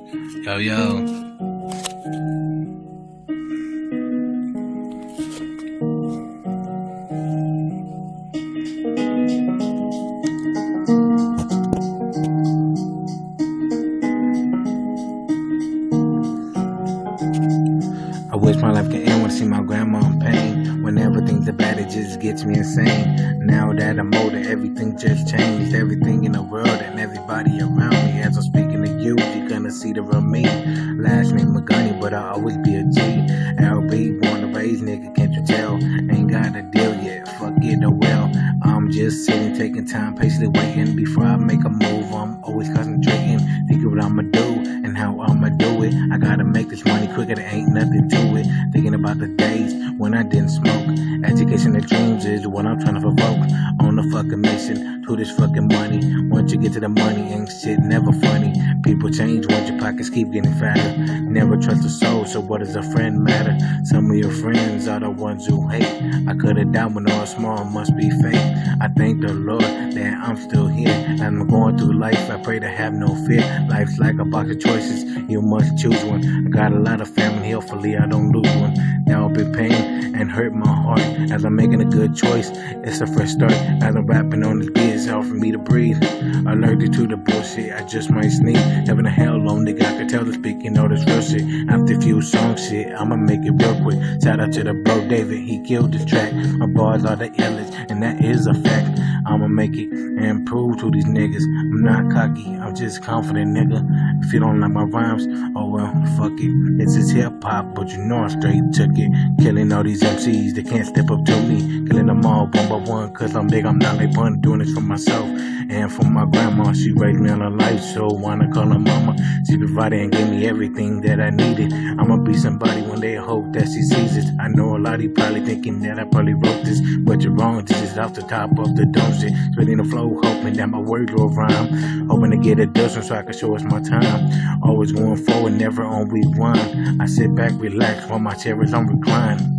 Yo, yo. I wish my life could end when I see my grandma in pain. When everything's bad, it just gets me insane. Now that I'm older, everything just changed. Everything in the world and everybody around me. As I'm speaking to you, you're gonna see the real me. Last name Magani, but I'll always be a G. LB, born and raised, nigga, can't you tell? Ain't got a deal yet, fuck it, oh well. I'm just sitting, taking time, patiently waiting. Before I make a move, I'm always concentrating. Thinking what I'ma do and how I'ma do it. I gotta make this money quicker, there ain't nothing to it. Thinking about the days when I didn't smoke. Education and dreams is what I'm trying to provoke. On the fucking mission to this fucking money. Once you get to the money, ain't shit never funny. People change once your pockets keep getting fatter. Never trust a soul, so what does a friend matter? Some of your friends are the ones who hate. I could've died when I was small, must be fate. I thank the Lord that I'm still here. As I'm going through life, I pray to have no fear. Life's like a box of choices, you must choose one. I got a lot of family, hopefully I don't lose one. That will be pain and hurt my heart. As I'm making a good choice, it's a fresh start. As I'm rapping on the gears, hard for me to breathe. Allergic to the bullshit, I just might sneeze. Having a hell long nigga, I can tell the speaking all this real shit. After a few songs shit, I'ma make it real quick. Shout out to the bro David, he killed this track. My bars are the illest, and that is a fact. I'ma make it and prove to these niggas I'm not cocky, I'm just confident, nigga. If you don't like my rhymes, oh well, fuck it. It's just hip-hop, but you know I straight took it. Killing all these MCs, they can't step up to me. Killing them all one by one, cause I'm big, I'm not like Bun. Doing this for myself and for my grandma. She raised me on her life, so wanna call her mama. She provided and gave me everything that I needed. I'ma be somebody one day, I hope that she sees it. I know a lot of you probably thinking that I probably wrote this, but you're wrong, this is off the top of the dome shit. Spitting the flow, hoping that my words will rhyme. Hoping to get it done so I can show us my time. Always going forward, never on rewind. I sit back, relax while my chair is on recline.